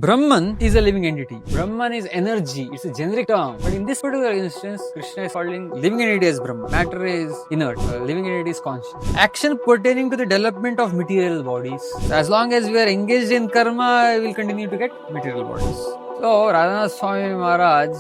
Brahman is a living entity. Brahman is energy. It's a generic term. But in this particular instance, Krishna is calling living entity as Brahman. Matter is inert. Living entity is conscious. Action pertaining to the development of material bodies. So as long as we are engaged in karma, we will continue to get material bodies. So, Radhanath Swami Maharaj,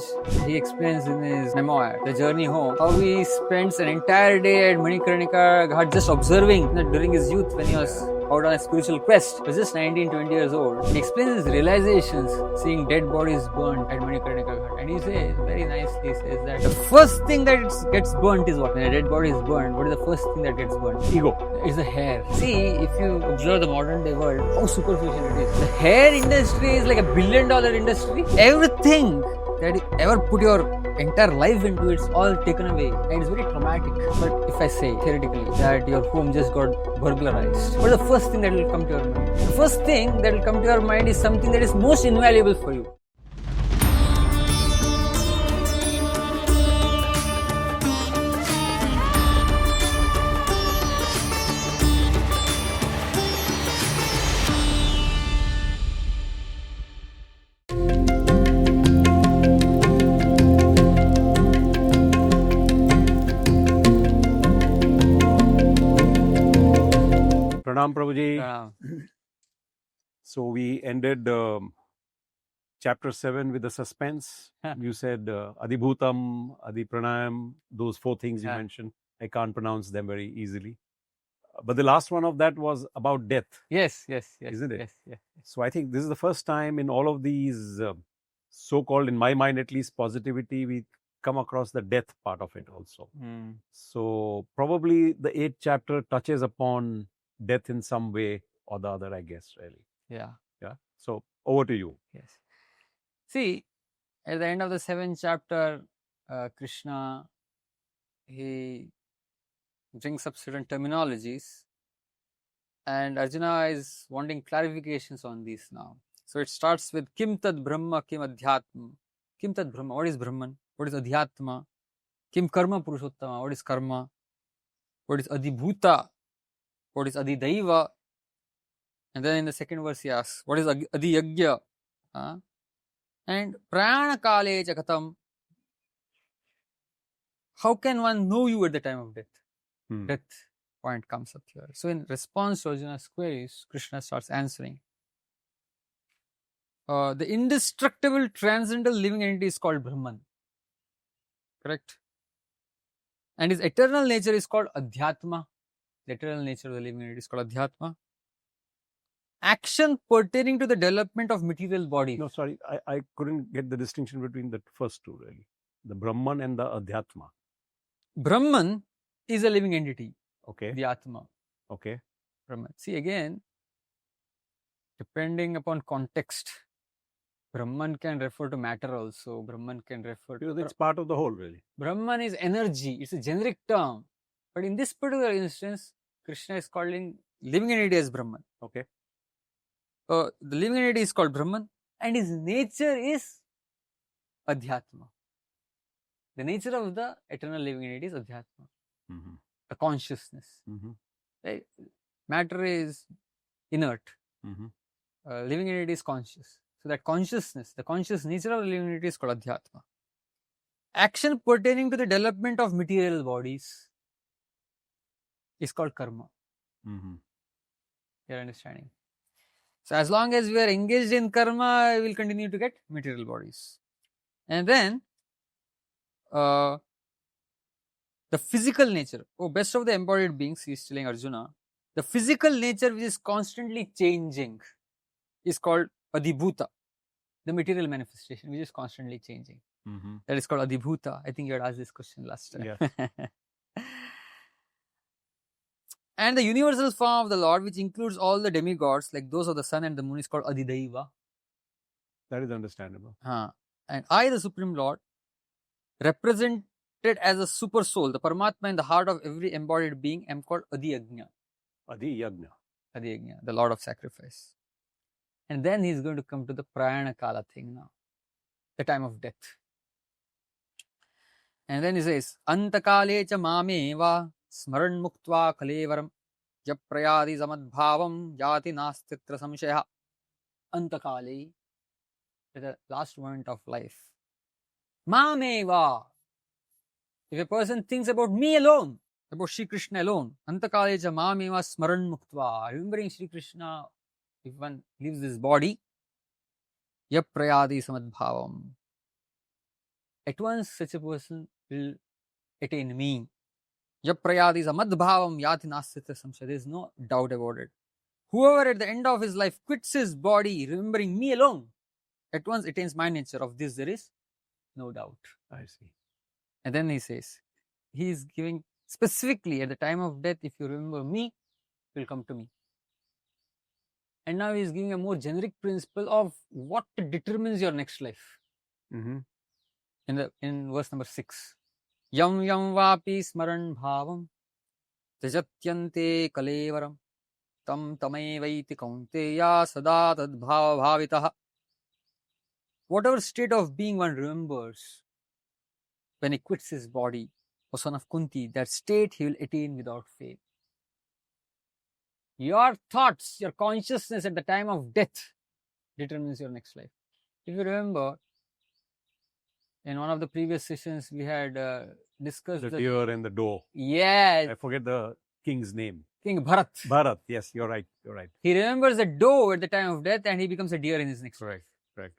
he explains in his memoir, The Journey Home, how he spends an entire day at Manikarnika Ghat just observing during his youth when he was out on a spiritual quest. He was just 19-20 years old. He explains his realizations seeing dead bodies burnt at Manikarnika Ghat. And he says, very nicely, he says that the first thing that gets burnt is what? When a dead body is burnt, what is the first thing that gets burnt? Ego. It's the hair. See, if you observe the modern day world, how superficial it is. The hair industry is like $1 billion industry. Everything that you ever put your entire life into, it's all taken away, and it's very traumatic. But if I say theoretically that your home just got burglarized, what is the first thing that will come to your mind? The first thing that will come to your mind is something that is most invaluable for you. Pranam Prabhuji. So we ended chapter 7 with the suspense. You said Adhibhutam, Adhipranayam, those 4 things you mentioned. I can't pronounce them very easily. But the last one of that was about death. Yes. Isn't it? Yes. So I think this is the first time in all of these so-called, in my mind at least, positivity, we come across the death part of it also. So probably the 8th chapter touches upon death in some way or the other, I guess, really. Yeah. So over to you. Yes. See, at the end of the 7th chapter, Krishna, he brings up certain terminologies, and Arjuna is wanting clarifications on these now. So it starts with Kim Tad Brahma, Kim Adhyaatama. Kim Tad Brahma, what is Brahman? What is Adhyaatama? Kim Karma Purushottama, what is Karma? What is Adhibhuta? What is Adhidaiva? And then in the 2nd verse he asks, what is Adhiyagya? And Prana Kale Chakatam. How can one know you at the time of death? Death point comes up here. So in response to Arjuna's queries, Krishna starts answering. The indestructible transcendental living entity is called Brahman. Correct? And his eternal nature is called Adhyaatama. The eternal nature of the living entity is called Adhyaatama. Action pertaining to the development of material body. No, sorry, I couldn't get the distinction between the first two, really. The Brahman and the Adhyatama. Brahman is a living entity. Okay. The Atma. Okay. Brahman. See, again, depending upon context, Brahman can refer to matter also. Brahman can refer to... Because it's part of the whole, really. Brahman is energy. It's a generic term. But in this particular instance, Krishna is calling living entity as Brahman. Okay. The living entity is called Brahman, and his nature is Adhyatama. The nature of the eternal living entity is Adhyatama. The consciousness. Right? Matter is inert. Living entity is conscious. So that consciousness, the conscious nature of the living entity is called Adhyatama. Action pertaining to the development of material bodies is called karma. You're understanding? So as long as we are engaged in karma, we will continue to get material bodies. And then the physical nature. Oh, best of the embodied beings, he is telling Arjuna, the physical nature which is constantly changing is called Adhibhuta. The material manifestation which is constantly changing. That is called Adhibhuta. I think you had asked this question last time. Yeah. And the universal form of the Lord, which includes all the demigods, like those of the sun and the moon, is called Adhidaiva. That is understandable. And I, the Supreme Lord, represented as a super soul, the Paramatma in the heart of every embodied being, am called Adhiyagnya. Adhiyagnya, the Lord of Sacrifice. And then he is going to come to the Prayana Kala thing now, the time of death. And then he says, Antakale cha mameva Smaran muktva kalevaram japrayadi samadbhavam yati nastitra samshaya. Antakali, at the last moment of life. Mameva. If a person thinks about me alone, about Shri Krishna alone, Antakaleja Mameva Smaran Muktva, remembering Shri Krishna, if one leaves this body, Yaprayadi Samadbhavam. At once such a person will attain me. Yaprayadi Samadbhavam Yati Nastyata Samshaya. There is no doubt about it. Whoever at the end of his life quits his body, remembering me alone, at once attains my nature. Of this there is no doubt. I see. And then he says, he is giving specifically at the time of death, if you remember me, you will come to me. And now he is giving a more generic principle of what determines your next life. Mm-hmm. In verse number 6. Yam yam vapi smaran bhavam tajatyante kalevaram tam tamevaiti kaunteya sada tad bhava bhavitaha. Whatever state of being one remembers when he quits his body, O son of Kunti, that state he will attain without fail. Your thoughts, your consciousness at the time of death determines your next life. If you remember, in one of the previous sessions, we had discussed The deer and the doe. Yes. I forget the king's name. King Bharat. Bharat. Yes, you're right. You're right. He remembers a doe at the time of death and he becomes a deer in his next life. Correct.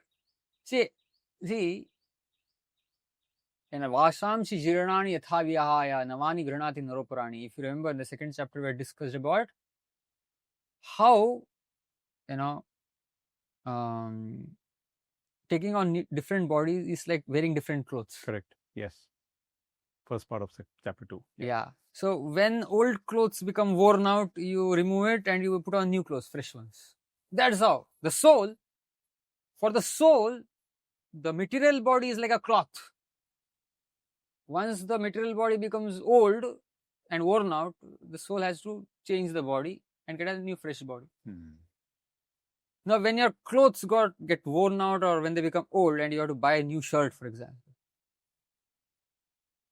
See, in Vashamshi Jiranani Yathavihaya Navani Granati Naroparani. If you remember in the second chapter, we had discussed about how, taking on different bodies is like wearing different clothes. Correct. Yes. First part of chapter 2. Yeah. So when old clothes become worn out, you remove it and you put on new clothes, fresh ones. That's how. The soul, for the soul, the material body is like a cloth. Once the material body becomes old and worn out, the soul has to change the body and get a new fresh body. Now, when your clothes get worn out or when they become old and you have to buy a new shirt, for example,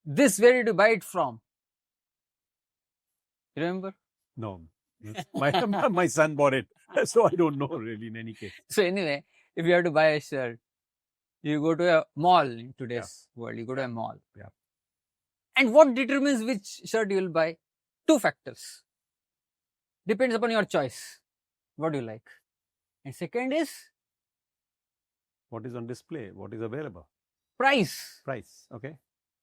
where did you buy it from? You remember? No. My son bought it. So I don't know really in any case. So anyway, if you have to buy a shirt, you go to a mall in today's world. You go to a mall. Yeah. And what determines which shirt you will buy? 2 factors. Depends upon your choice. What do you like? And second is? What is on display? What is available? Price. Price. Okay.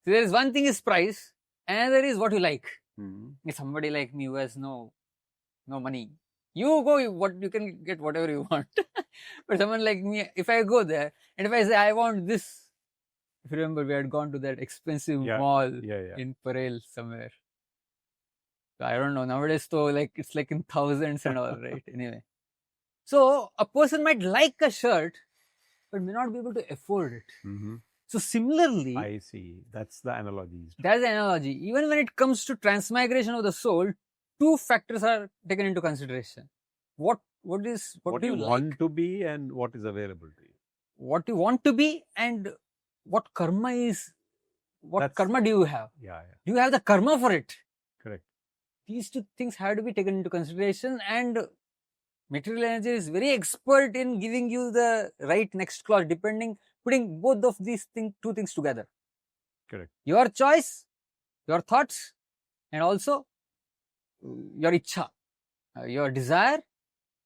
So there is one thing is price, and there is what you like. Mm-hmm. If somebody like me who has no money, you can get whatever you want. But someone like me, if I go there and if I say I want this, if you remember, we had gone to that expensive mall in Parel somewhere. So I don't know, nowadays though, it's like in thousands and all, right? Anyway. So a person might like a shirt, but may not be able to afford it. Mm-hmm. So similarly, I see. That's the analogy. That's the analogy. Even when it comes to transmigration of the soul, 2 factors are taken into consideration. What do you want to be and what is available to you. What you want to be and what karma is. Karma do you have? Yeah. Do you have the karma for it? Correct. These 2 things have to be taken into consideration, and material energy is very expert in giving you the right next clause, putting both of these 2 things together. Correct. Your choice, your thoughts, and also your ichha, your desire,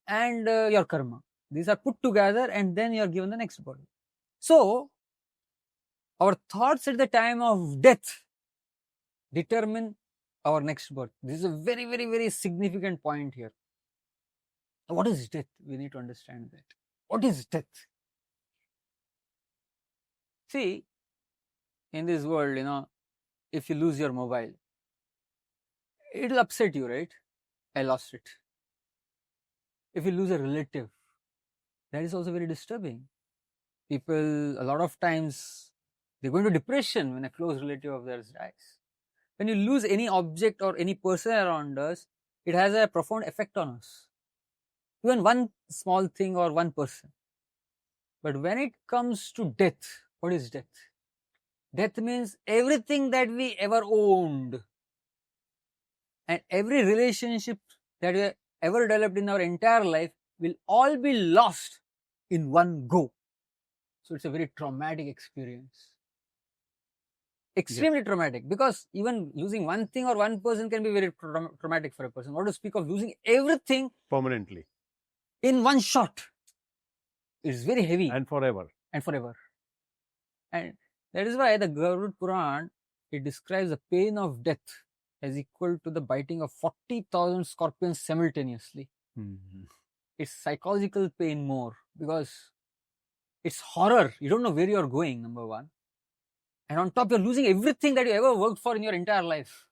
and your karma. These are put together and then you are given the next body. So, our thoughts at the time of death determine our next birth. This is a very, very, very significant point here. What is death? We need to understand that. What is death? See, in this world, if you lose your mobile, it will upset you, right? I lost it. If you lose a relative, that is also very disturbing. People, a lot of times, they go into depression when a close relative of theirs dies. When you lose any object or any person around us, it has a profound effect on us. Even one small thing or one person. But when it comes to death, what is death? Death means everything that we ever owned and every relationship that we ever developed in our entire life will all be lost in one go. So it's a very traumatic experience. Extremely traumatic, because even losing one thing or one person can be very traumatic for a person. What to speak of losing everything Permanently. in one shot? It's very heavy. And forever. And forever. And that is why the Garuda Puran, it describes the pain of death as equal to the biting of 40,000 scorpions simultaneously. Mhm. It's psychological pain more, because it's horror. You don't know where you're going, number one. And on top, you're losing everything that you ever worked for in your entire life.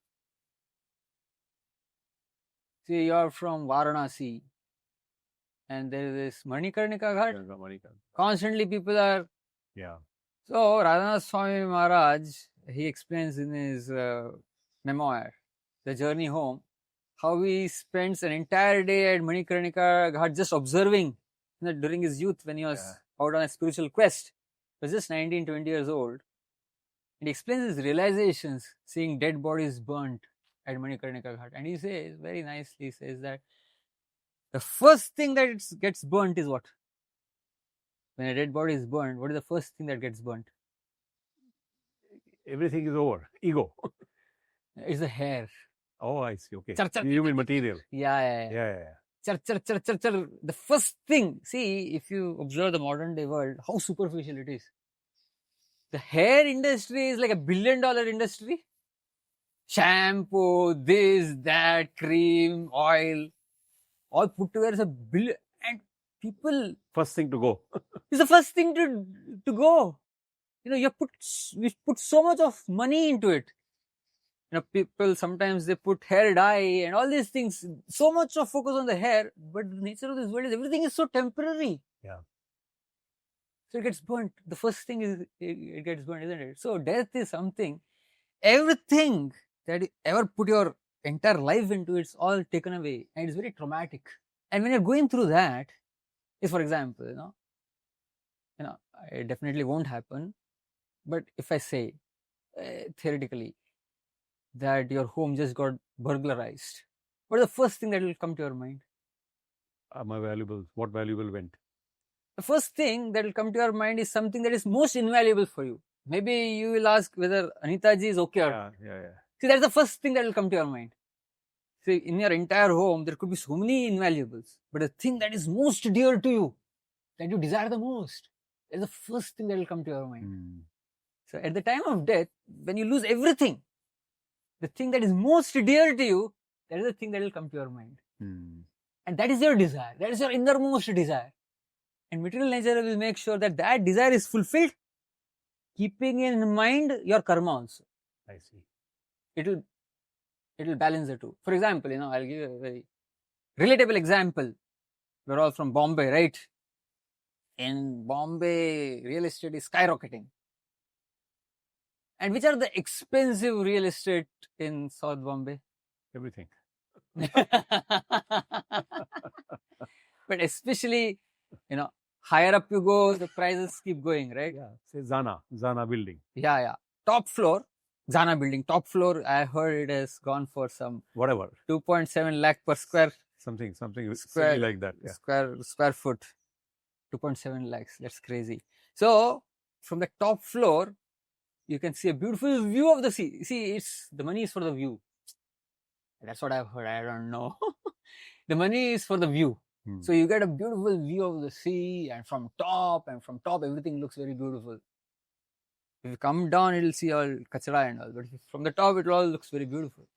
See, you're from Varanasi, and there is this Manikarnika Ghat. Manikarnika. Constantly people are... Yeah. So, Radhanath Swami Maharaj, he explains in his memoir, The Journey Home, how he spends an entire day at Manikarnika Ghat just observing, during his youth when he was out on a spiritual quest. He was just 19, 20 years old. And he explains his realizations, seeing dead bodies burnt at Manikarnika Ghat. And he says, very nicely, he says that the first thing that gets burnt is what? When a dead body is burnt, what is the first thing that gets burnt? Everything is over. Ego. It's the hair. Oh, I see. Okay. Char. You mean material? Yeah. Char. The first thing, see, if you observe the modern day world, how superficial it is. The hair industry is like $1 billion industry. Shampoo, this, that, cream, oil, all put together is $1 billion. And people... First thing to go. It's the first thing to go. We put so much of money into it. People sometimes they put hair dye and all these things. So much of focus on the hair, but the nature of this world is everything is so temporary. Yeah. So it gets burnt. The first thing is it gets burnt, isn't it? So death is something. Everything that you ever put your entire life into, it's all taken away, and it's very traumatic. And when you're going through that, if for example, it definitely won't happen. But if I say, theoretically, that your home just got burglarized, what is the first thing that will come to your mind? My valuables. What valuable went? The first thing that will come to your mind is something that is most invaluable for you. Maybe you will ask whether Anitaji is okay or not. Yeah. See, that's the first thing that will come to your mind. See, in your entire home, there could be so many invaluables, but the thing that is most dear to you, that you desire the most, is the first thing that will come to your mind. So at the time of death, when you lose everything, the thing that is most dear to you, that is the thing that will come to your mind. And that is your desire. That is your innermost desire. And material nature will make sure that that desire is fulfilled, keeping in mind your karma also. I see. It will balance the two. For example, I'll give you a very relatable example. We're all from Bombay, right? In Bombay, real estate is skyrocketing. And which are the expensive real estate in South Bombay? Everything. But especially, higher up you go, the prices keep going, right? Yeah. Say Zana building. Yeah. Top floor, Zana building. Top floor, I heard it has gone for some... Whatever. 2.7 lakh per square... Something square, like that. Yeah. Square foot. 2.7 lakhs. That's crazy. So, from the top floor, you can see a beautiful view of the sea. See, the money is for the view. That's what I've heard. I don't know. The money is for the view. So you get a beautiful view of the sea, and from top, everything looks very beautiful. If you come down, it'll see all kachara and all. But from the top, it all looks very beautiful.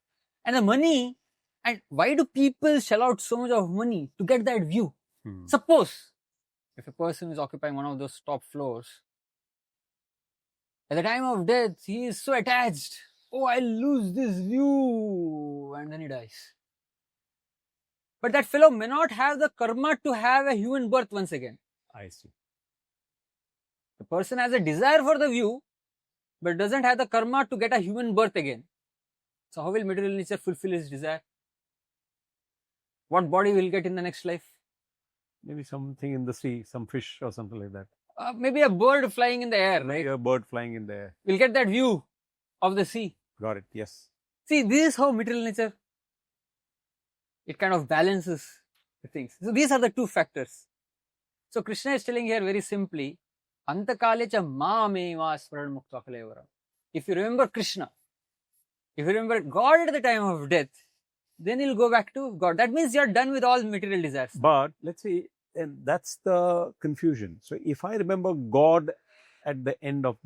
And the money, and why do people shell out so much of money to get that view? Suppose, if a person is occupying one of those top floors, at the time of death, he is so attached. Oh, I'll lose this view. And then he dies. But that fellow may not have the karma to have a human birth once again. I see. The person has a desire for the view, but doesn't have the karma to get a human birth again. So how will material nature fulfill his desire? What body will get in the next life? Maybe something in the sea, some fish or something like that. Maybe a bird flying in the air, right? Maybe a bird flying in the air. We'll get that view of the sea. Got it, yes. See, this is how material nature, it kind of balances the things. So these are the two factors. So Krishna is telling here very simply Antakale cha mameva smaran mukta kalevaram. If you remember Krishna, if you remember God at the time of death, then you'll go back to God. That means you're done with all material desires. But let's say, and that's the confusion. So if I remember God at the end of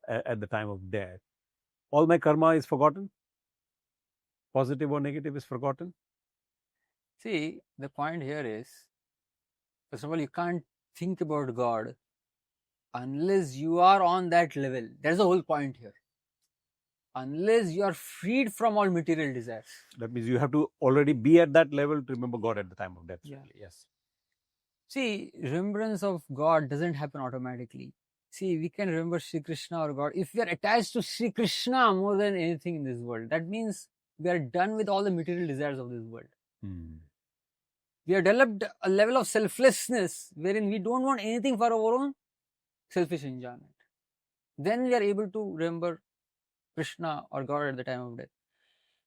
at the time of death, all my karma is forgotten? Positive or negative is forgotten? See, the point here is, first of all, you can't think about God unless you are on that level. That's the whole point here. Unless you are freed from all material desires. That means you have to already be at that level to remember God at the time of death. Yeah. Really. Yes. See, remembrance of God doesn't happen automatically. See, we can remember Sri Krishna or God. If we are attached to Sri Krishna more than anything in this world, that means we are done with all the material desires of this world. We have developed a level of selflessness wherein we don't want anything for our own selfish enjoyment. Then we are able to remember Krishna or God at the time of death.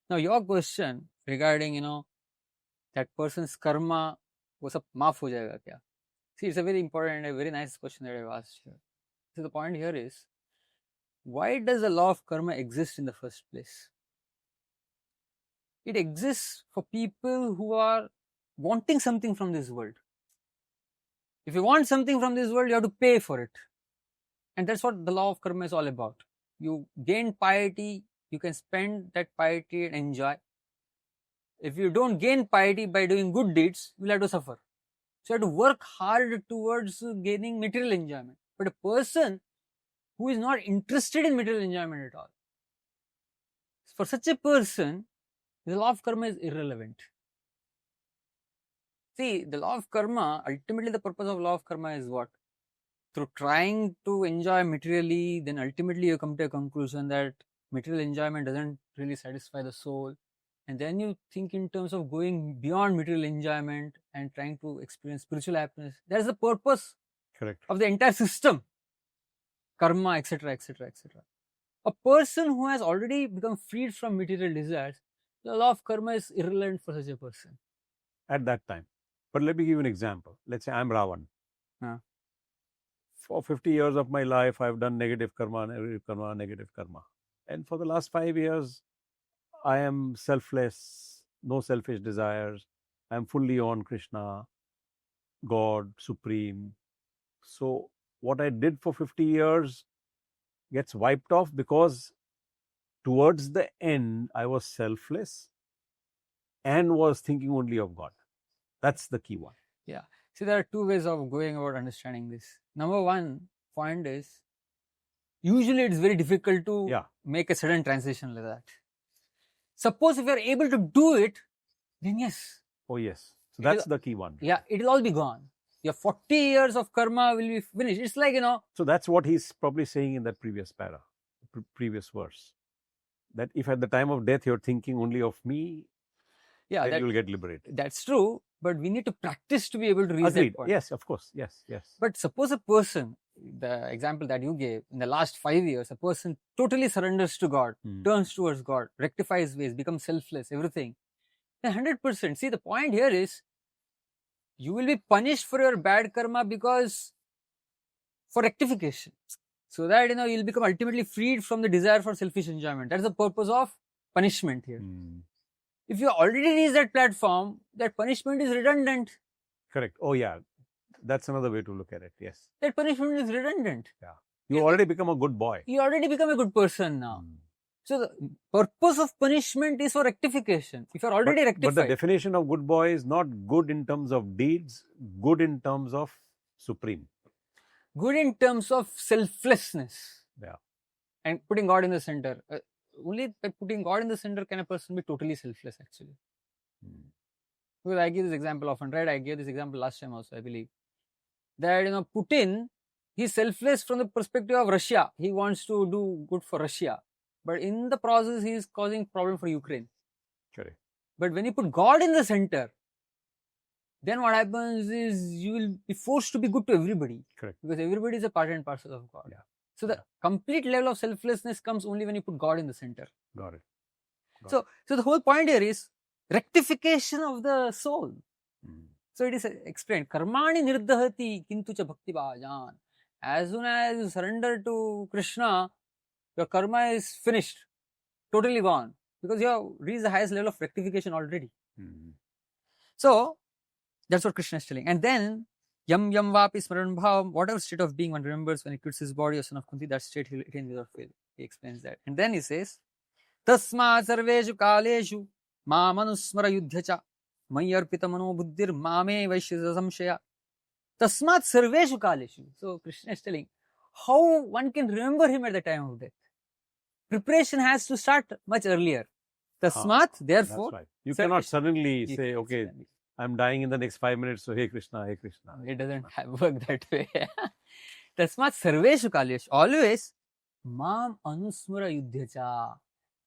Now, your question regarding, that person's karma, wo sab maaf ho jayega kya? See, it's a very important and a very nice question that I've asked here. So the point here is, why does the law of karma exist in the first place? It exists for people who are wanting something from this world. If you want something from this world, you have to pay for it. And that's what the law of karma is all about. You gain piety, you can spend that piety and enjoy. If you don't gain piety by doing good deeds, you'll have to suffer. So you have to work hard towards gaining material enjoyment. But a person who is not interested in material enjoyment at all, for such a person, the law of karma is irrelevant. See, the law of karma, ultimately the purpose of law of karma is what? Through trying to enjoy materially, then ultimately you come to a conclusion that material enjoyment doesn't really satisfy the soul. And then you think in terms of going beyond material enjoyment and trying to experience spiritual happiness. That is the purpose Correct. of the entire system. Karma, etc., etc., etc. A person who has already become freed from material desires, the law of karma is irrelevant for such a person. At that time. But let me give you an example. Let's say I'm Ravan. For 50 years of my life, I've done negative karma, negative karma, negative karma. And for the last 5 years, I am selfless, no selfish desires. I'm fully on Krishna, God, Supreme. So what I did for 50 years gets wiped off because towards the end, I was selfless and was thinking only of God. That's the key one. Yeah. See, there are two ways of going about understanding this. Number one point is, usually it's very difficult to make a sudden transition like that. Suppose if you are able to do it, then yes. Oh, yes. So that's the key one. Yeah, it will all be gone. Your 40 years of karma will be finished. It's like, So that's what he's probably saying in that previous previous verse. That if at the time of death you're thinking only of me, then you'll get liberated. That's true, but we need to practice to be able to reach that point. Yes, of course. Yes, yes. But suppose a person, the example that you gave, in the last 5 years, a person totally surrenders to God, turns towards God, rectifies ways, becomes selfless, everything. Then 100%. See, the point here is, you will be punished for your bad karma because for rectification. So that, you'll become ultimately freed from the desire for selfish enjoyment. That's the purpose of punishment here. If you already reach that platform, that punishment is redundant. Correct. Oh, yeah. That's another way to look at it. Yes. That punishment is redundant. Yeah. You already become a good boy. You already become a good person now. So the purpose of punishment is for rectification. If you're already rectified. But the definition of good boy is not good in terms of deeds, good in terms of supreme. Good in terms of selflessness. Yeah. And putting God in the center. Only by putting God in the center can a person be totally selfless, actually. Because I give this example often, right? I gave this example last time also, I believe. That, Putin, he's selfless from the perspective of Russia. He wants to do good for Russia. But in the process, he is causing problem for Ukraine. Correct. But when you put God in the center, then what happens is you will be forced to be good to everybody. Correct. Because everybody is a part and parcel of God. Yeah. So the complete level of selflessness comes only when you put God in the center. Got it. So the whole point here is rectification of the soul. So it is explained. Karmani nirdahati kintu cha bhakti bhajan. As soon as you surrender to Krishna, your karma is finished, totally gone, because you have reached the highest level of rectification already. So that's what Krishna is telling. And then yam yam vapi smaran bhavam, whatever state of being one remembers when he quits his body, or son of Kunti, that state he'll attain without fail. He explains that. And then he says, Tasma sarveshu kaleshu ma manusmara yudhyacha mayarpita mano buddhir mame vaishya samshaya. Tasmat sarveshu kaleshu. So Krishna is telling how one can remember him at the time of death. Preparation has to start much earlier. Tasmat, therefore. That's right. You cannot suddenly say, okay, I'm dying in the next 5 minutes, so hey Krishna, hey Krishna. It doesn't work that way. Tasmat sarveshu kaleshu. Always, mam anusmara yudhyacha.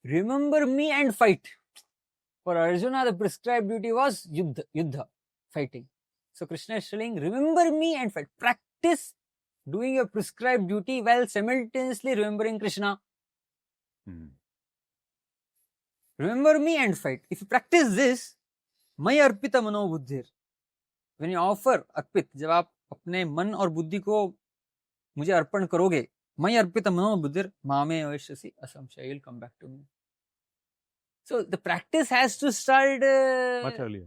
Remember me and fight. For Arjuna, the prescribed duty was yuddha, fighting. So Krishna is telling, remember me and fight. Practice doing your prescribed duty while simultaneously remembering Krishna. Remember me and fight. If you practice this, may arpita mano buddhir. When you offer arpit, जब आप अपने मन और बुद्धि को मुझे अर्पण करोगे, may arpita mano buddhir, mame vaishyasi asamshaya. You'll come back to me. So the practice has to start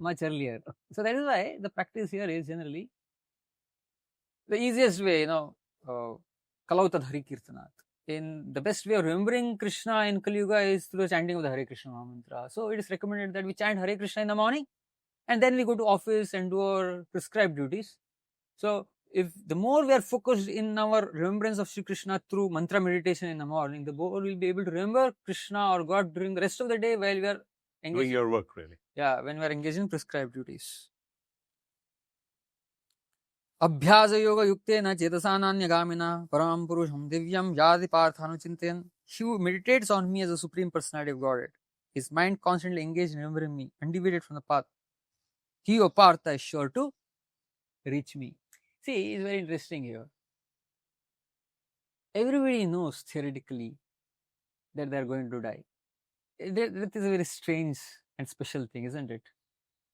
much earlier. So that is why the practice here is generally the easiest way, Kalautad Hari Kirtanat. In the best way of remembering Krishna in Kali Yuga is through the chanting of the Hare Krishna Mahamantra. So it is recommended that we chant Hare Krishna in the morning and then we go to office and do our prescribed duties. So if the more we are focused in our remembrance of Sri Krishna through mantra meditation in the morning, the more we'll be able to remember Krishna or God during the rest of the day while we are engaged. Doing your work, really. Yeah, when we are engaged in prescribed duties. Abhyasa yoga yuktena chetasana gamina param purusham divyam yadi parthanu chintayan. He who meditates on me as the Supreme Personality of Godhead, his mind constantly engaged in remembering me, undeviated from the path, he or Partha is sure to reach me. See, it's very interesting here. Everybody knows theoretically that they are going to die. That is a very strange and special thing, isn't it?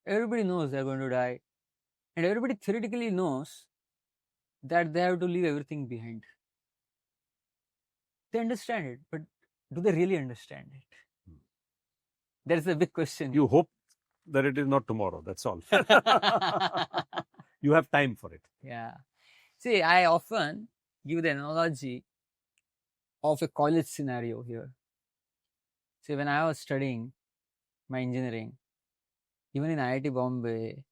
Everybody knows they are going to die. And everybody theoretically knows that they have to leave everything behind. They understand it, but do they really understand it? That is a big question. You hope that it is not tomorrow, that's all. You have time for it. Yeah. See, I often give the analogy of a college scenario here. See, when I was studying my engineering, even in IIT Bombay,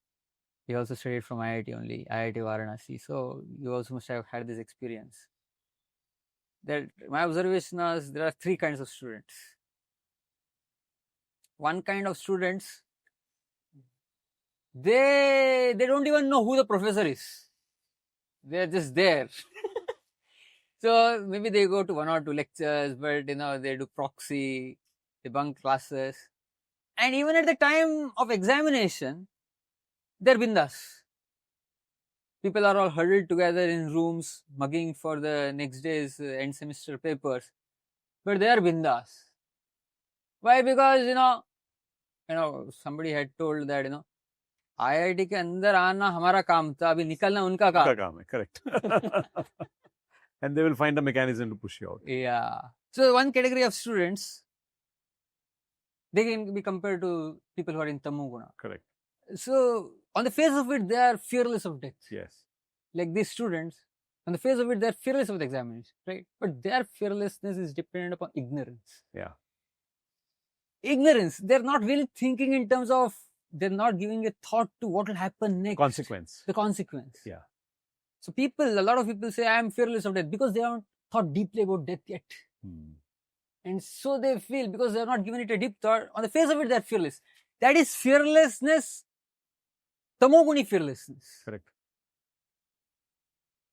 we also studied from IIT only, IIT Varanasi. So you also must have had this experience. That my observation is there are three kinds of students. One kind of students, they don't even know who the professor is. They are just there. So maybe they go to 1 or 2 lectures, but they do proxy, they bunk classes. And even at the time of examination, they're bindas. People are all huddled together in rooms, mugging for the next day's end semester papers. But they are bindas. Why? Because, somebody had told that, IIT के अंदर आना हमारा काम था, अभी निकलना उनका काम है. Correct. And they will find a mechanism to push you out. Yeah. So one category of students, they can be compared to people who are in Tamoguna. Correct. So on the face of it, they are fearless of death. Yes. Like these students, on the face of it, they are fearless of the examination, right? But their fearlessness is dependent upon ignorance. Yeah. Ignorance. They're not really thinking in terms of, they're not giving a thought to what will happen next. Consequence. The consequence. Yeah. So a lot of people say, I am fearless of death because they haven't thought deeply about death yet. And so they feel, because they have not given it a deep thought, on the face of it, they are fearless. That is fearlessness, tamoguni fearlessness. Correct.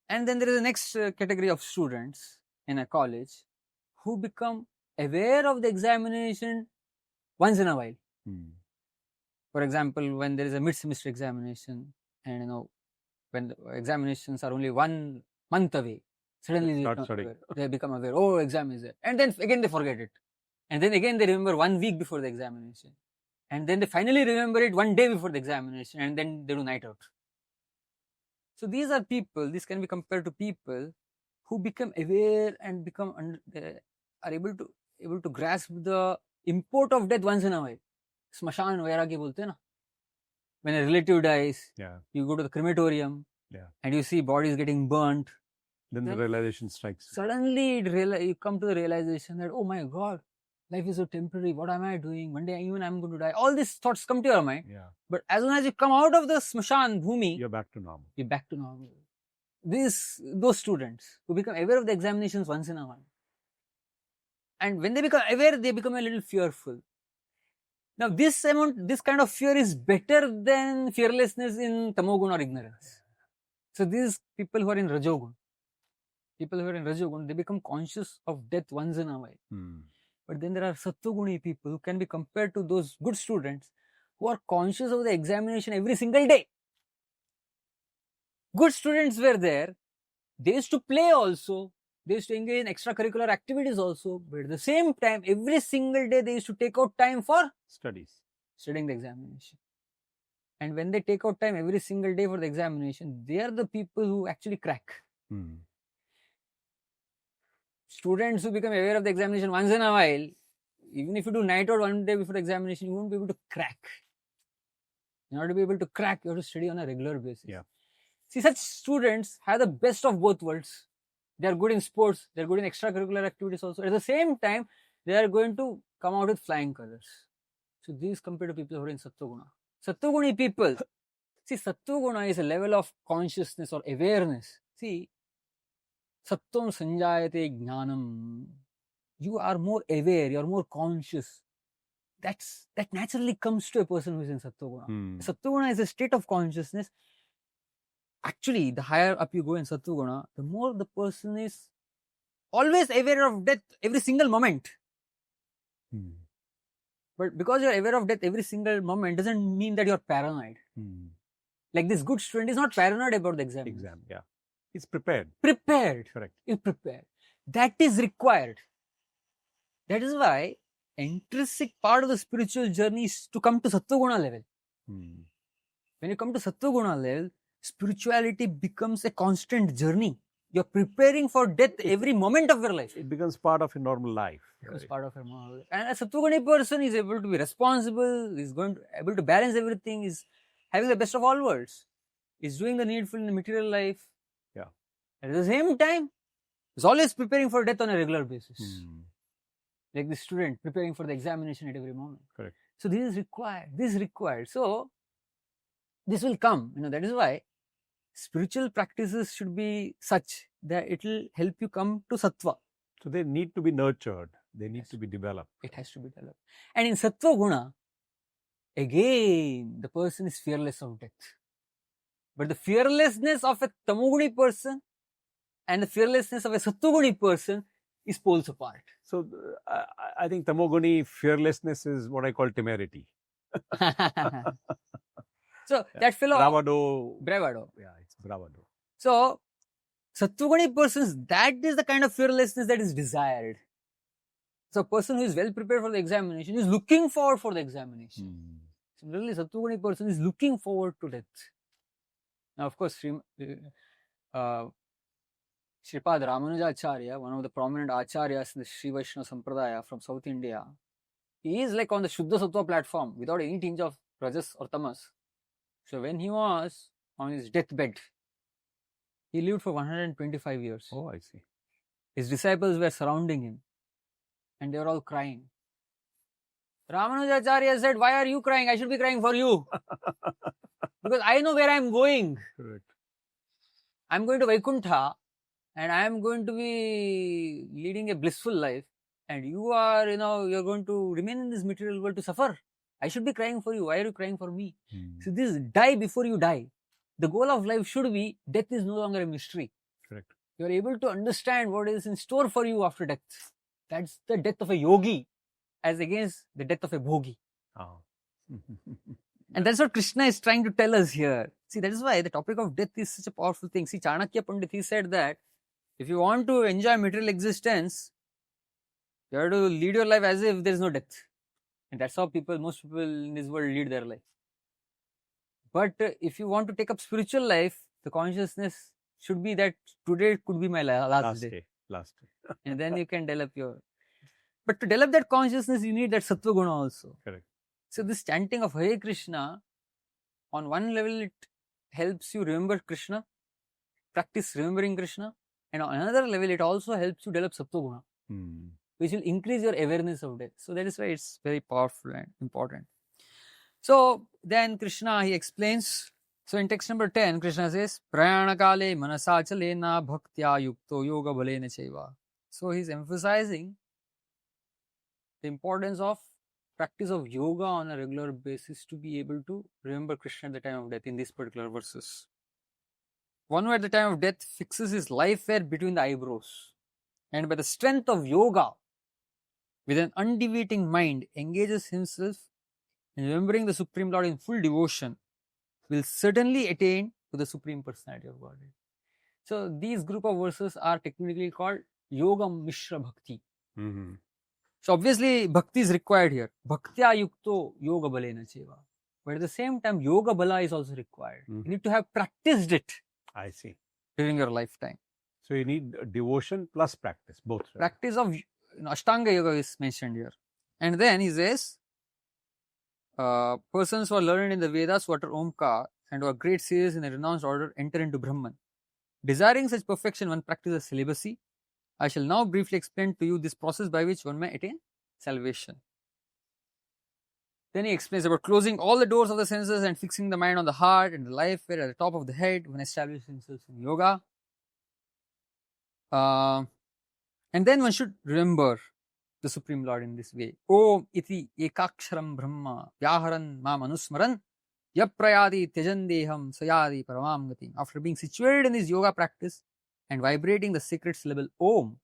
And then there is the next category of students in a college who become aware of the examination once in a while. For example, when there is a mid-semester examination and when the examinations are only 1 month away, suddenly they become aware, oh, exam is there. And then again they forget it. And then again they remember 1 week before the examination. And then they finally remember it 1 day before the examination, and then they do night out. So these are people, this can be compared to people who become aware and are able to grasp the import of death once in a while. Smashan vairagya bolte na. When a relative dies, you go to the crematorium, and you see bodies getting burnt. Then the realization strikes. Suddenly, you come to the realization that, oh my God, life is so temporary. What am I doing? One day, even I'm going to die. All these thoughts come to your mind. But as soon as you come out of the smashan bhumi, you're back to normal. You're back to normal. Those students who become aware of the examinations once in a while. And when they become aware, they become a little fearful. Now, this kind of fear is better than fearlessness in tamoguna or ignorance. So these people who are in rajogun, they become conscious of death once in a while. But then there are sattoguni people who can be compared to those good students who are conscious of the examination every single day. Good students were there. They used to play also. They used to engage in extracurricular activities also. But at the same time, every single day, they used to take out time for studying the examination. And when they take out time every single day for the examination, they are the people who actually crack. Students who become aware of the examination once in a while, even if you do night out one day before the examination, you won't be able to crack. In order to be able to crack, you have to study on a regular basis. See, such students have the best of both worlds. They are good in sports, they are good in extracurricular activities also. At the same time, they are going to come out with flying colors. So these compared to people who are in Sattva-guna. Sattva-guni people, see, Sattva-guna is a level of consciousness or awareness. See, Sattvam sanjayate jnanam. You are more aware, you are more conscious. That naturally comes to a person who is in Sattva-guna. Sattva-guna is a state of consciousness. Actually, the higher up you go in Sattva-guna, the more the person is always aware of death every single moment. But because you are aware of death every single moment doesn't mean that you are paranoid. Like this good student is not paranoid about the exam. He's prepared. Correct. He's prepared. That is required. That is why intrinsic part of the spiritual journey is to come to Sattva-guna level. When you come to Sattva-guna level, spirituality becomes a constant journey. You're preparing for death every moment of your life. It becomes part of your normal life. Part of your normal life. And a Sattva-guni person is able to be responsible, is able to balance everything, is having the best of all worlds, is doing the needful in the material life. At the same time, is always preparing for death on a regular basis. Like the student preparing for the examination at every moment. Correct. So this is required. So this will come. That is why spiritual practices should be such that it will help you come to sattva. So they need to be nurtured. They need to be developed. It has to be developed. And in sattva guna, again, the person is fearless of death. But the fearlessness of a tamoguni person and the fearlessness of a sattva-guni person is poles apart. So I think tamoguni fearlessness is what I call temerity. So that fellow... Bravado. Yeah, it's bravado. So, sattva-guni persons, that is the kind of fearlessness that is desired. So a person who is well prepared for the examination is looking forward for the examination. Similarly, sattva-guni person is looking forward to death. Now, of course, Sripad Ramanujacharya, one of the prominent acharyas in the Sri Vaishnava Sampradaya from South India, he is like on the Shuddha Sattva platform without any tinge of Rajas or Tamas. So when he was on his deathbed, he lived for 125 years. Oh, I see. His disciples were surrounding him and they were all crying. Ramanujacharya said, "Why are you crying? I should be crying for you. Because I know where I am going. Correct. I am going to Vaikuntha and I am going to be leading a blissful life. And you are, you're going to remain in this material world to suffer. I should be crying for you. Why are you crying for me?" So this is die before you die. The goal of life should be death is no longer a mystery. Correct. You are able to understand what is in store for you after death. That's the death of a yogi as against the death of a bhogi. Oh. And that's what Krishna is trying to tell us here. See, that is why the topic of death is such a powerful thing. See, Chanakya Pandit, he said that if you want to enjoy material existence, you have to lead your life as if there is no death. And that's how most people in this world lead their life. But if you want to take up spiritual life, the consciousness should be that today could be my last day. Last day. And then you can develop your. But to develop that consciousness, you need that Sattva-guna also. Correct. So this chanting of Hare Krishna, on one level, it helps you remember Krishna, practice remembering Krishna, and on another level, it also helps you develop Sattva-guna, which will increase your awareness of death. So that is why it's very powerful and important. So then Krishna, he explains. So in text number 10, Krishna says, Prayanakale manasachalena bhaktya yukto yoga balena chaiva. So he's emphasizing the importance of practice of yoga on a regular basis to be able to remember Krishna at the time of death in these particular verses. One who at the time of death fixes his life hair between the eyebrows and by the strength of yoga with an undeviating mind engages himself in remembering the Supreme Lord in full devotion will certainly attain to the Supreme Personality of Godhead. So these group of verses are technically called Yoga Mishra Bhakti. So obviously Bhakti is required here. Bhaktya yukto yoga balena cheva. But at the same time, yoga bala is also required. You need to have practiced it. I see. During your lifetime. So you need devotion plus practice, both. Right? Practice of Ashtanga yoga is mentioned here. And then he says, persons who are learned in the Vedas, who utter Omkar and who are great seers in a renounced order enter into Brahman. Desiring such perfection, one practices celibacy. I shall now briefly explain to you this process by which one may attain salvation. Then he explains about closing all the doors of the senses and fixing the mind on the heart and the life where at the top of the head when established himself in yoga. And then one should remember the Supreme Lord in this way. Om iti ekaksharam brahma vyaharan mam anusmaran yaprayadi tejandeham sayadi paramam gati. After being situated in this yoga practice and vibrating the sacred syllable Om,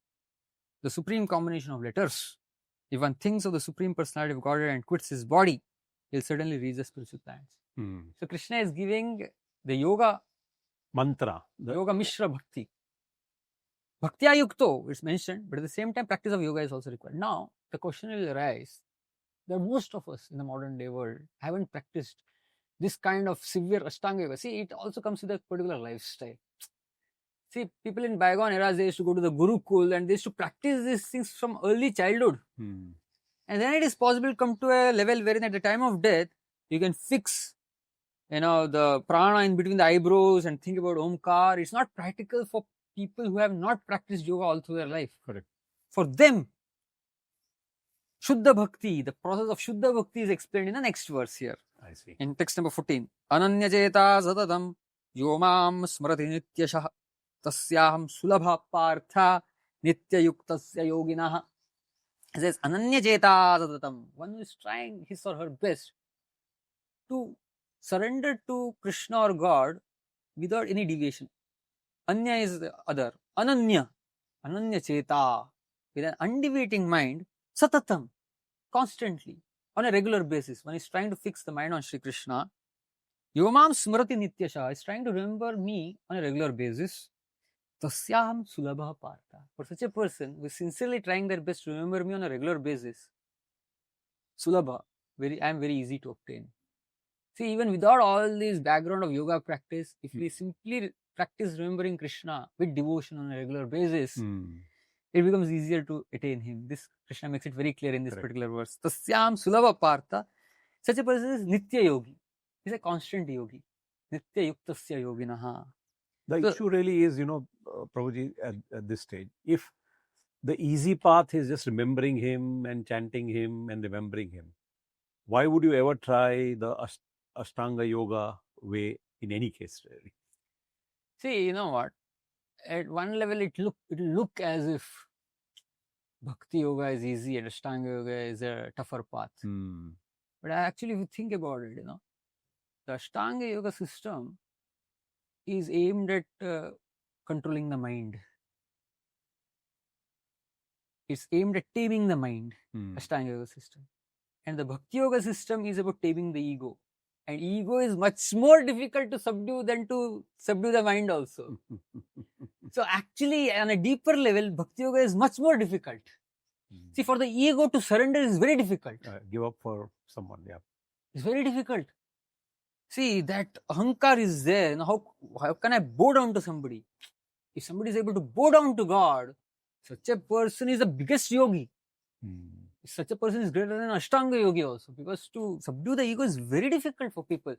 the supreme combination of letters, if one thinks of the Supreme Personality of Godhead and quits his body, he'll certainly reach the spiritual planets. So Krishna is giving the yoga mantra, the yoga Mishra Bhakti. Bhaktya yukto, it's mentioned, but at the same time, practice of yoga is also required. Now, the question will arise that most of us in the modern day world haven't practiced this kind of severe Ashtanga yoga. See, it also comes with a particular lifestyle. See, people in bygone eras, they used to go to the Gurukul and they used to practice these things from early childhood. And then it is possible to come to a level wherein at the time of death, you can fix, the prana in between the eyebrows and think about Omkar. It's not practical for people who have not practiced yoga all through their life. Correct. For them, Shuddha Bhakti, the process of Shuddha Bhakti is explained in the next verse here. I see. In text number 14. Ananya jeta satatam yomam smrati nityashah tasyaham sulabha partha nitya yuktasya yoginah. It says, Ananya jeta satatam. One who is trying his or her best to surrender to Krishna or God without any deviation. Anya is the other. Ananya cheta. With an undeviating mind, satatam, constantly, on a regular basis. One is trying to fix the mind on Sri Krishna. Yomam smrati nityasha is trying to remember me on a regular basis. Tasyaham sulabha partha. For such a person who is sincerely trying their best to remember me on a regular basis, sulabha, I am very easy to obtain. See, even without all this background of yoga practice, if we simply practice remembering Krishna with devotion on a regular basis, it becomes easier to attain him. This Krishna makes it very clear in this particular verse. Tasyam sulabha partha. Such a person is nitya yogi. He's a constant yogi. Nitya yuktasya yoginaha. The issue really is, Prabhuji, at this stage, if the easy path is just remembering him and chanting him and remembering him, why would you ever try the Ashtanga yoga way in any case, really? See, you know what? At one level, it look as if Bhakti yoga is easy and Ashtanga yoga is a tougher path. But actually, if you think about it, the Ashtanga yoga system is aimed at controlling the mind. It's aimed at taming the mind, Ashtanga yoga system. And the Bhakti yoga system is about taming the ego. And ego is much more difficult to subdue than to subdue the mind also. So actually, on a deeper level, Bhakti yoga is much more difficult. See, for the ego to surrender is very difficult. Give up for someone, yeah. It's very difficult. See, that ahankar is there. Now, how can I bow down to somebody? If somebody is able to bow down to God, such a person is the biggest yogi. Such a person is greater than Ashtanga yogi also, because to subdue the ego is very difficult for people.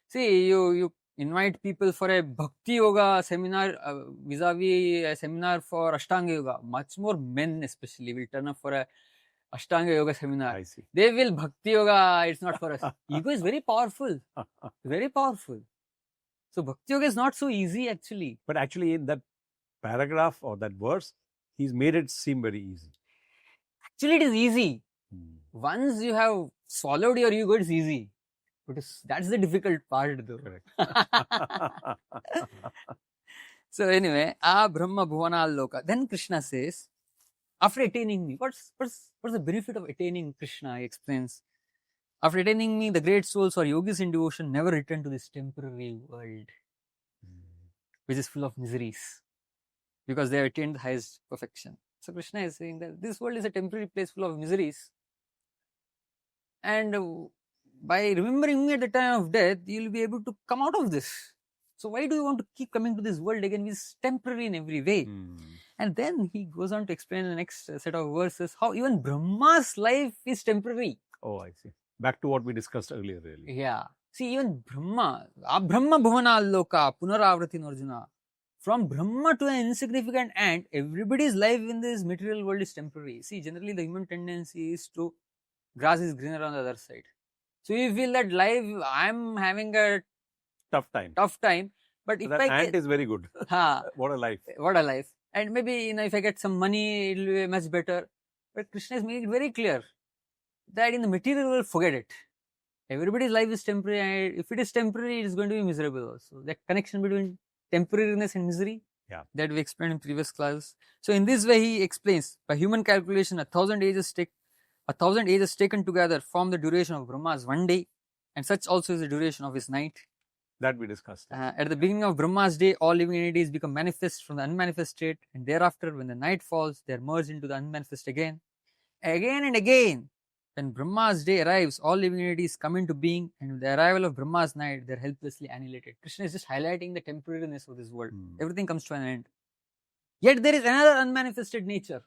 See, you invite people for a Bhakti yoga seminar vis-a-vis a seminar for Ashtanga yoga. Much more men especially will turn up for a Ashtanga yoga seminar. I see. They will Bhakti yoga, it's not for us. Ego is very powerful. Very powerful. So Bhakti yoga is not so easy actually. But actually in that paragraph or that verse, he's made it seem very easy. Actually it is easy. Once you have swallowed your ego, it's easy. But that's the difficult part though. Correct. So anyway, Brahma Bhuvana Loka. Then Krishna says, after attaining me, what's the benefit of attaining Krishna? He explains. After attaining me, the great souls or yogis in devotion never return to this temporary world, which is full of miseries, because they have attained the highest perfection. So Krishna is saying that this world is a temporary place full of miseries. And by remembering me at the time of death, you will be able to come out of this. So why do you want to keep coming to this world again, which is temporary in every way? And then he goes on to explain in the next set of verses how even Brahma's life is temporary. Oh, I see. Back to what we discussed earlier, really. Yeah. See, even Brahma Bhuvana Loka, Punaravrati Arjuna. From Brahma to an insignificant ant, everybody's life in this material world is temporary. See, generally the human tendency is to grass is greener on the other side. So you feel that life, I'm having a Tough time. but So if that I ant is very good. What a life. What a life. And maybe, if I get some money, it will be much better. But Krishna has made it very clear that in the material world, forget it. Everybody's life is temporary, and if it is temporary, it is going to be miserable also. That connection between temporariness and misery, that we explained in previous classes. So in this way, he explains, by human calculation, 1,000 ages taken together form the duration of Brahma's one day, and such also is the duration of his night. That we discussed. At the beginning of Brahma's day, all living entities become manifest from the unmanifest state, and thereafter, when the night falls, they are merged into the unmanifest again. Again and again, when Brahma's day arrives, all living entities come into being, and with the arrival of Brahma's night, they are helplessly annihilated. Krishna is just highlighting the temporariness of this world. Everything comes to an end. Yet there is another unmanifested nature.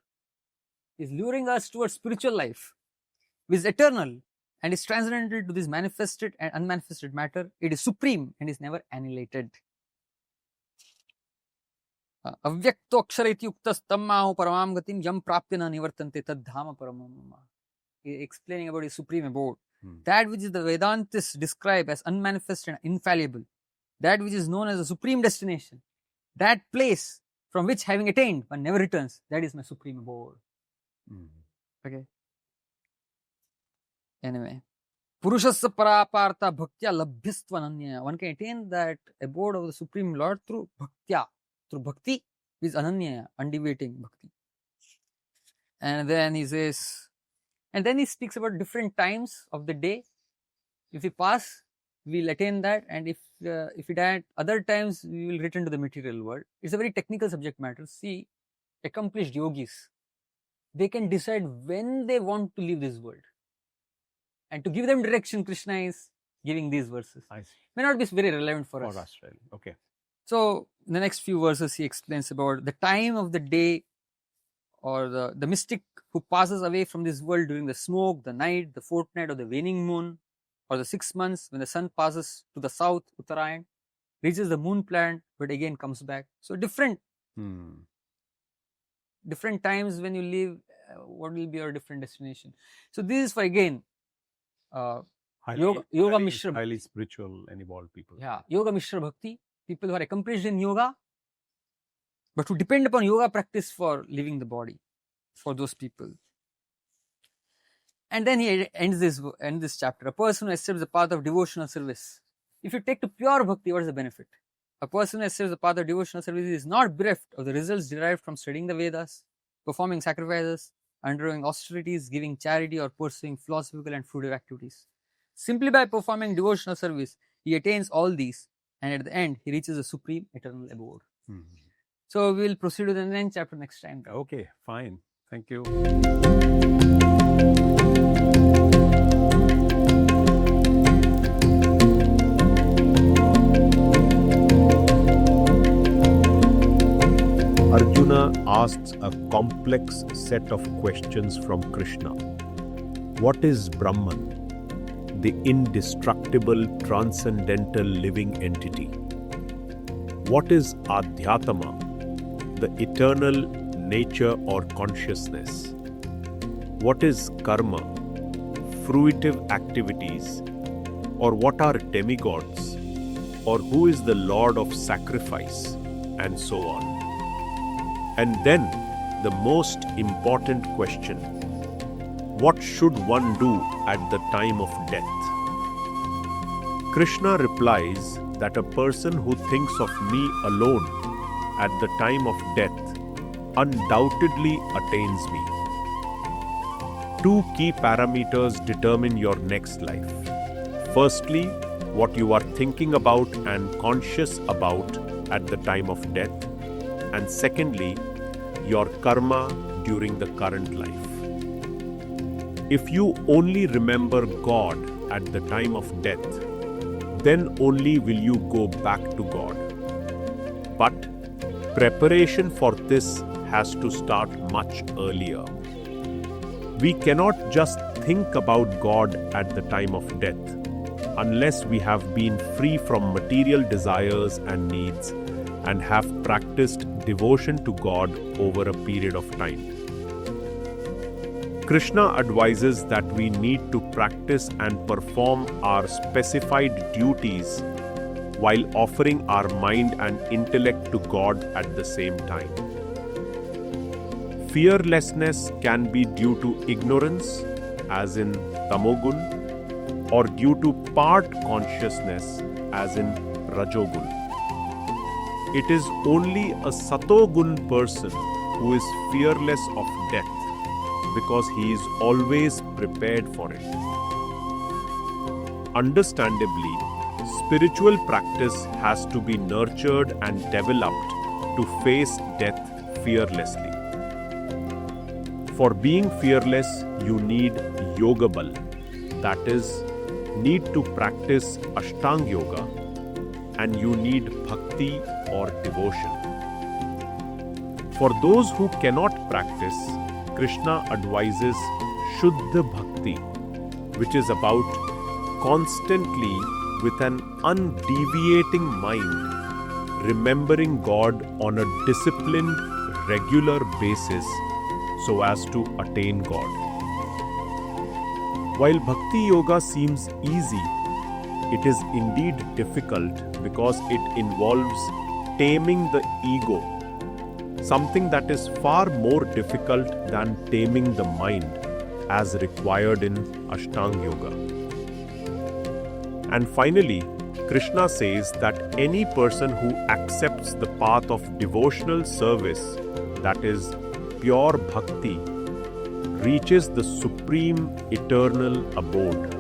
He is luring us towards spiritual life, which is eternal and is transcendental to this manifested and unmanifested matter. It is supreme and is never annihilated. Avyakto akshara iti yuktas tammaho paramam gatim yam prapya na nivartante tadhama paramam mama. Explaining about his supreme abode. That which is the Vedantists describe as unmanifest and infallible. That which is known as the supreme destination. That place from which, having attained, one never returns. That is my supreme abode. Okay. Anyway. Purushasya parapartha bhaktya labhyastvananya. One can attain that abode of the Supreme Lord through bhaktya. Through bhakti is ananya, undeviating bhakti. And then he says, and then he speaks about different times of the day. If we pass, we will attain that, and if we die at other times, we will return to the material world. It's a very technical subject matter. See, accomplished yogis, they can decide when they want to leave this world. And to give them direction, Krishna is giving these verses. I see. May not be very relevant for us. For us, really. Okay. So, in the next few verses, he explains about the time of the day, or the mystic who passes away from this world during the smoke, the night, the fortnight of the waning moon, or the 6 months when the sun passes to the south, Uttarayan, reaches the moon planet, but again comes back. So, different times when you leave, what will be your different destination. So, this is for again, Yoga Mishra Bhakti. Highly spiritual and evolved people. Yeah, Yoga Mishra Bhakti, people who are accomplished in yoga, but who depend upon yoga practice for living the body, for those people. And then he ends this chapter. A person who accepts the path of devotional service. If you take to pure bhakti, what is the benefit? A person who accepts the path of devotional service is not bereft of the results derived from studying the Vedas, performing sacrifices, undergoing austerities, giving charity, or pursuing philosophical and fruitive activities. Simply by performing devotional service, he attains all these, and at the end, he reaches the supreme eternal abode. So we will proceed to the 9th chapter next time. Okay, fine. Thank you. asks a complex set of questions from Krishna. What is Brahman, the indestructible, transcendental living entity? What is Adhyaatama, the eternal nature or consciousness? What is karma, fruitive activities? Or what are demigods? Or who is the Lord of sacrifice? And so on. And then the most important question: what should one do at the time of death? Krishna replies that a person who thinks of me alone at the time of death undoubtedly attains me. Two key parameters determine your next life. Firstly, what you are thinking about and conscious about at the time of death, and secondly, your karma during the current life. If you only remember God at the time of death, then only will you go back to God. But preparation for this has to start much earlier. We cannot just think about God at the time of death unless we have been free from material desires and needs and have practiced devotion to God over a period of time. Krishna advises that we need to practice and perform our specified duties while offering our mind and intellect to God at the same time. Fearlessness can be due to ignorance, as in tamogun, or due to part consciousness, as in rajogun. It is only a satogun person who is fearless of death because he is always prepared for it. Understandably, spiritual practice has to be nurtured and developed to face death fearlessly. For being fearless, you need yoga bal, that is, need to practice Ashtanga Yoga, and you need bhakti or devotion. For those who cannot practice, Krishna advises Shuddha Bhakti, which is about constantly, with an undeviating mind, remembering God on a disciplined, regular basis so as to attain God. While Bhakti Yoga seems easy, it is indeed difficult because it involves taming the ego, something that is far more difficult than taming the mind as required in Ashtanga Yoga. And finally, Krishna says that any person who accepts the path of devotional service, that is, pure bhakti, reaches the supreme eternal abode.